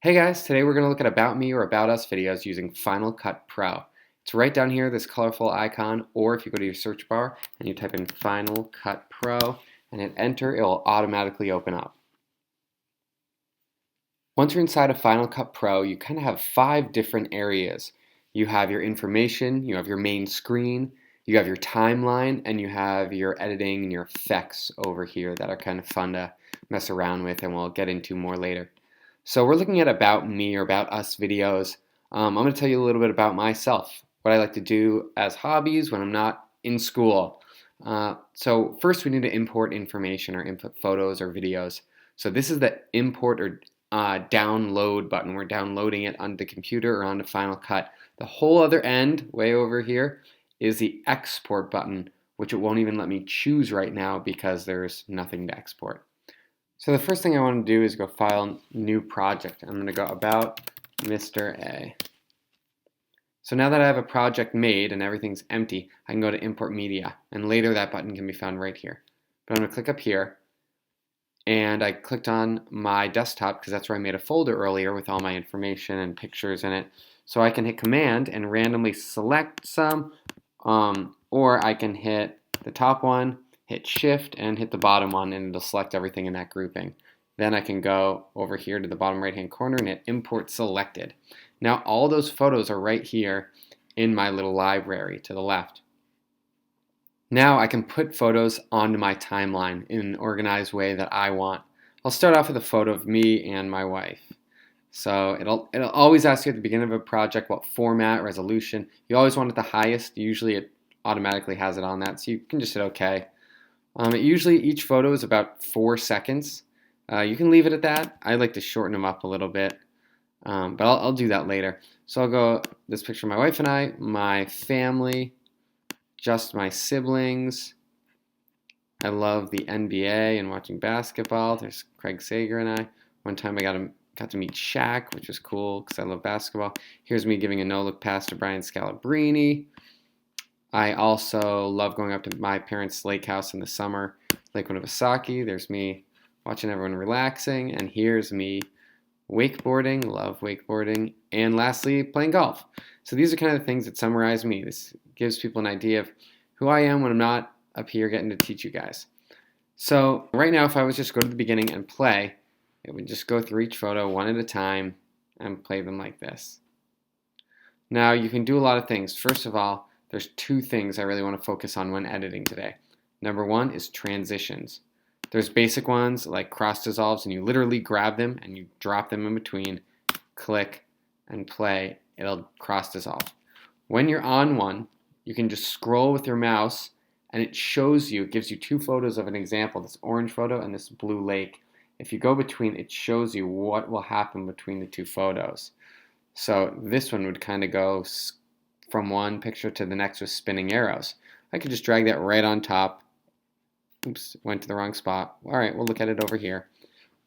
Hey guys, today we're going to look at About Me or About Us videos using Final Cut Pro. It's right down here, this colorful icon, or if you go to your search bar and you type in Final Cut Pro and hit enter, it will automatically open up. Once you're inside of Final Cut Pro, you kind of have 5 different areas. You have your information, you have your main screen, you have your timeline, and you have your editing and your effects over here that are kind of fun to mess around with and we'll get into more later. So we're looking at About Me or About Us videos. I'm going to tell you a little bit about myself, what I like to do as hobbies when I'm not in school. So first we need to import information or input photos or videos. So this is the import or download button. We're downloading it onto the computer or onto Final Cut. The whole other end, way over here, is the export button, which it won't even let me choose right now because there's nothing to export. So the first thing I want to do is go File, New Project. I'm going to go About Mr. A. So now that I have a project made and everything's empty, I can go to Import Media, and later that button can be found right here. But I'm going to click up here, and I clicked on my desktop because that's where I made a folder earlier with all my information and pictures in it. So I can hit Command and randomly select some, or I can hit the top one, hit Shift, and hit the bottom one, and it'll select everything in that grouping. Then I can go over here to the bottom right-hand corner and hit Import Selected. Now all those photos are right here in my little library to the left. Now I can put photos onto my timeline in an organized way that I want. I'll start off with a photo of me and my wife. So it'll always ask you at the beginning of a project what format, resolution. You always want it the highest. Usually it automatically has it on that, so you can just hit OK. Usually each photo is about 4 seconds. You can leave it at that. I like to shorten them up a little bit, but I'll do that later. So I'll go this picture of my wife and I, my family, just my siblings. I love the NBA and watching basketball. There's Craig Sager and I. One time I got to meet Shaq, which was cool because I love basketball. Here's me giving a no-look pass to Brian Scalabrine. I also love going up to my parents' lake house in the summer, Lake Winnipesaukee. There's me watching everyone relaxing, and here's me wakeboarding, love wakeboarding, and lastly, playing golf. So these are kind of the things that summarize me. This gives people an idea of who I am when I'm not up here getting to teach you guys. So right now, if I was just go to the beginning and play, it would just go through each photo one at a time and play them like this. Now you can do a lot of things. First of all, there's 2 things I really want to focus on when editing today. Number 1 is transitions. There's basic ones like cross dissolves, and you literally grab them and you drop them in between, click, and play. It'll cross dissolve. When you're on one, you can just scroll with your mouse and it shows you, it gives you 2 photos of an example, this orange photo and this blue lake. If you go between, it shows you what will happen between the 2 photos. So this one would kind of go from one picture to the next with spinning arrows. I could just drag that right on top. Oops, went to the wrong spot. All right, we'll look at it over here.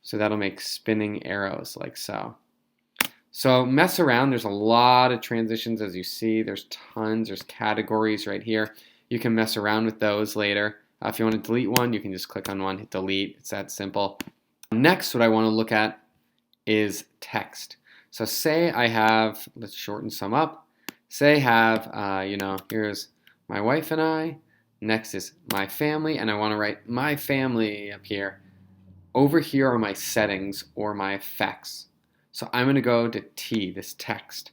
So that'll make spinning arrows like so. So mess around. There's a lot of transitions as you see. There's tons. There's categories right here. You can mess around with those later. If you want to delete one, you can just click on one, hit delete. It's that simple. Next, what I want to look at is text. So say I have, let's shorten some up. Say I have, here's my wife and I. Next is my family, and I want to write my family up here. Over here are my settings or my effects. So I'm going to go to T, this text.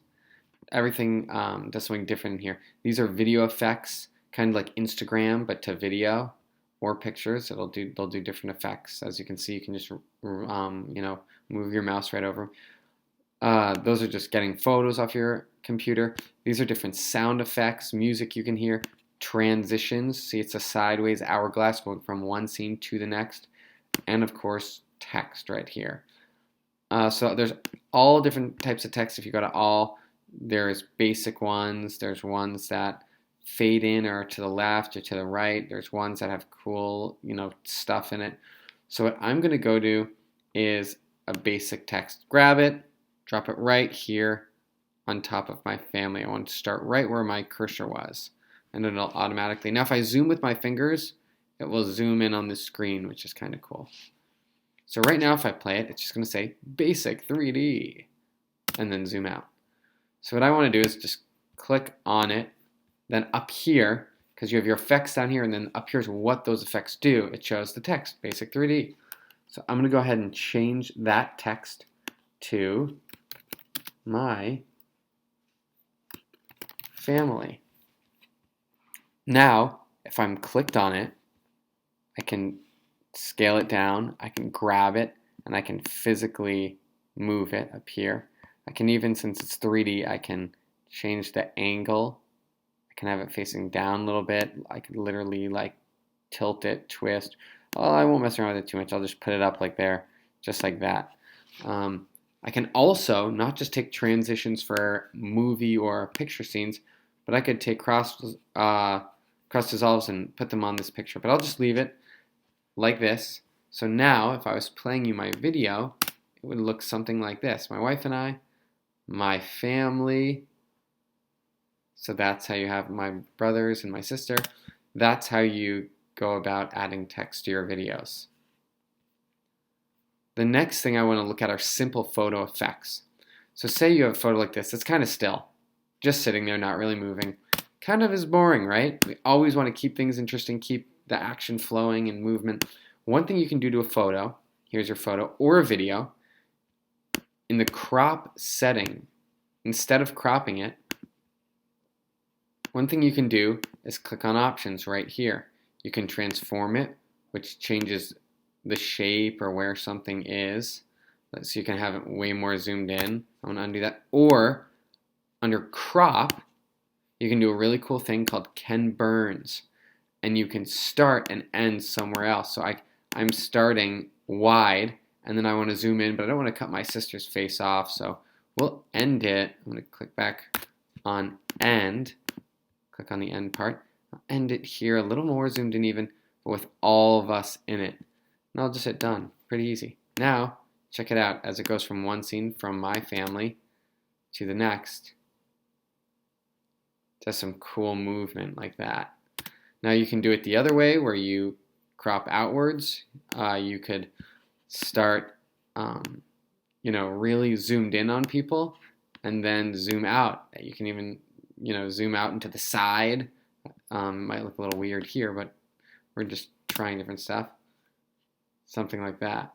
Everything does something different in here. These are video effects, kind of like Instagram, but to video or pictures. They'll do different effects. As you can see, you can just move your mouse right over them. Those are just getting photos off your computer. These are different sound effects, music you can hear, transitions. See, it's a sideways hourglass going from one scene to the next. And of course, text right here. So there's all different types of text. If you go to all, there's basic ones. There's ones that fade in or to the left or to the right. There's ones that have cool, stuff in it. So what I'm going to go to is a basic text. Grab it, drop it right here on top of my family. I want to start right where my cursor was. And it'll automatically, now if I zoom with my fingers, it will zoom in on the screen, which is kind of cool. So right now if I play it, it's just going to say basic 3D. and then zoom out. So what I want to do is just click on it, then up here, because you have your effects down here, and then up here's what those effects do. It shows the text, Basic 3D. So I'm going to go ahead and change that text to my family. Now, if I'm clicked on it, I can scale it down, I can grab it, and I can physically move it up here. I can even, since it's 3D, I can change the angle. I can have it facing down a little bit. I could literally like tilt it, twist. Well, I won't mess around with it too much. I'll just put it up like there, just like that. I can also not just take transitions for movie or picture scenes, but I could take cross dissolves and put them on this picture. But I'll just leave it like this. So now, if I was playing you my video, it would look something like this. My wife and I, my family. So that's how you have my brothers and my sister. That's how you go about adding text to your videos. The next thing I want to look at are simple photo effects. So say you have a photo like this. It's kind of still, just sitting there, not really moving. Kind of is boring, right? We always want to keep things interesting, keep the action flowing and movement. One thing you can do to a photo, here's your photo, or a video, in the crop setting, instead of cropping it, one thing you can do is click on options right here. You can transform it, which changes the shape or where something is, so you can have it way more zoomed in. I'm going to undo that. Or under crop, you can do a really cool thing called Ken Burns, and you can start and end somewhere else. So I'm starting wide, and then I want to zoom in, but I don't want to cut my sister's face off, so we'll end it. I'm going to click back on end, click on the end part. I'll end it here, a little more zoomed in even, but with all of us in it. And I'll just hit done. Pretty easy. Now, check it out as it goes from one scene from my family to the next. Just some cool movement like that. Now you can do it the other way where you crop outwards. You could start, really zoomed in on people and then zoom out. You can even, zoom out into the side. Might look a little weird here, but we're just trying different stuff. Something like that.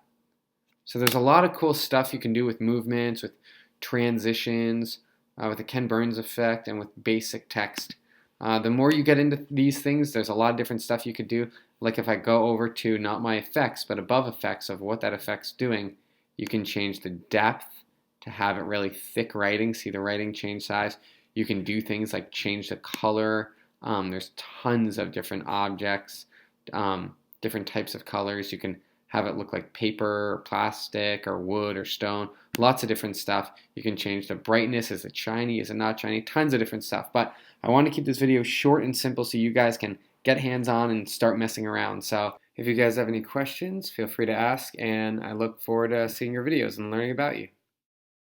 So there's a lot of cool stuff you can do with movements, with transitions, with the Ken Burns effect, and with basic text. The more you get into these things, there's a lot of different stuff you could do. Like if I go over to not my effects, but above effects of what that effect's doing, you can change the depth to have it really thick writing. See the writing change size. You can do things like change the color. There's tons of different objects, different types of colors. You can have it look like paper or plastic or wood or stone. Lots of different stuff. You can change the brightness. Is it shiny? Is it not shiny? Tons of different stuff. But I want to keep this video short and simple so you guys can get hands-on and start messing around. So if you guys have any questions, feel free to ask, and I look forward to seeing your videos and learning about you.